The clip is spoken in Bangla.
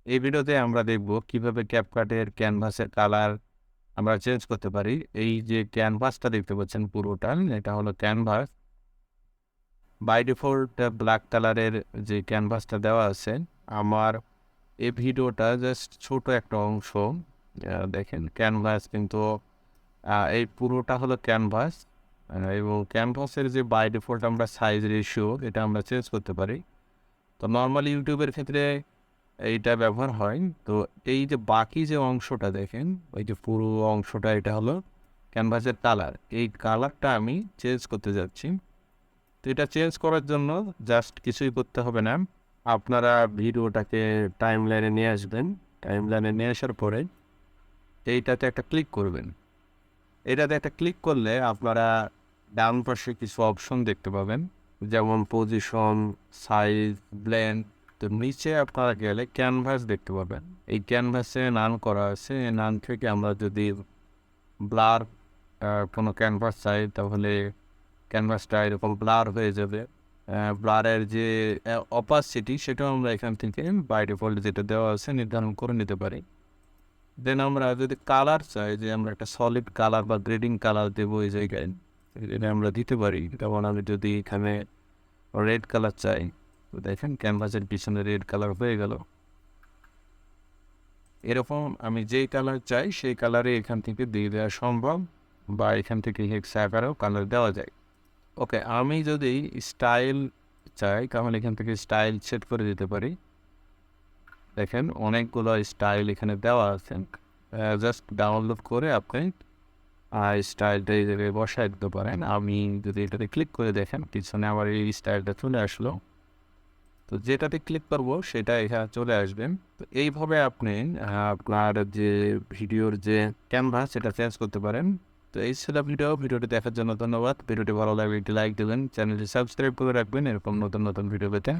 এই ভিডিওতে আমরা দেখব কিভাবে ক্যাপকাটের ক্যানভাসের কালার আমরা চেঞ্জ করতে পারি। এই যে ক্যানভাসটা দেখতে পাচ্ছেন পুরোটা, এটা হলো ক্যানভাস। বাই ডিফল্ট ব্ল্যাক কালারের যে ক্যানভাসটা দেওয়া আছে, আমার এই ভিডিওটা জাস্ট ছোট একটা অংশ। দেখেন ক্যানভাস কিন্তু এই পুরোটা হলো ক্যানভাস, এবং ক্যানভাসের যে বাই ডিফল্ট আমরা সাইজ রেশিও এটা আমরা চেঞ্জ করতে পারি। তো নর্মালি ইউটিউবের ক্ষেত্রে এইটা ব্যবহার হয়। তো এই যে বাকি যে অংশটা দেখেন, ওই যে পুরো অংশটা, এটা হলো ক্যানভাসের কালার। এই কালারটা আমি চেঞ্জ করতে যাচ্ছি। তো এটা চেঞ্জ করার জন্য জাস্ট কিছুই করতে হবে না। আপনারা ভিডিওটাকে টাইম লাইনে নিয়ে আসবেন। টাইম লাইনে নিয়ে আসার পরে এইটাতে একটা ক্লিক করবেন। এটাতে একটা ক্লিক করলে আপনারা ডান পাশে কিছু অপশন দেখতে পাবেন, যেমন পজিশন, সাইজ, ব্লেন্ড। তো নিচে আপনারা গেলে ক্যানভাস দেখতে পাবেন। এই ক্যানভাসে নান করা আছে। এই নান থেকে আমরা যদি ব্লার কোনো ক্যানভাস চাই, তাহলে ক্যানভাসটা এরকম ব্লার হয়ে যাবে। ব্লারের যে অপাসিটি, সেটাও আমরা এখান থেকে বাই ডিফল্ট যেটা দেওয়া আছে নির্ধারণ করে নিতে পারি। দেন আমরা যদি কালার চাই, যে আমরা একটা সলিড কালার বা গ্রেডিং কালার দেবো এই জায়গায়, এটা আমরা দিতে পারি। যেমন আমি যদি এখানে রেড কালার চাই, তো দেখেন ক্যানভাসের পিছনে রেড কালার হয়ে গেল। এরকম আমি যেই কালার চাই সেই কালারে এখান থেকে দিয়ে দেওয়া সম্ভব, বা এখান থেকে হেক্সা আকারেও কালার দেওয়া যায়। ওকে, আমি যদি স্টাইল চাই, তাহলে এখান থেকে স্টাইল সেট করে দিতে পারি। দেখেন অনেকগুলো স্টাইল এখানে দেওয়া আছে। জাস্ট ডাউনলোড করে আপনি স্টাইলটা এই জায়গায় বসায় দিতে পারেন। আমি যদি এটাতে ক্লিক করে দেখেন, পিছনে আমার এই স্টাইলটা চলে আসলো। তো যেটাতে ক্লিক করবো সেটা এখানে চলে আসবেন। তো এইভাবে আপনি আপনার যে ভিডিওর যে ক্যানভাস সেটা চেঞ্জ করতে পারেন। তো এই ছিল ভিডিওটি দেখার জন্য ধন্যবাদ। ভিডিওটি ভালো লাগলে একটি লাইক দেবেন, চ্যানেলটি সাবস্ক্রাইব করে রাখবেন এরকম নতুন নতুন ভিডিও পেতে।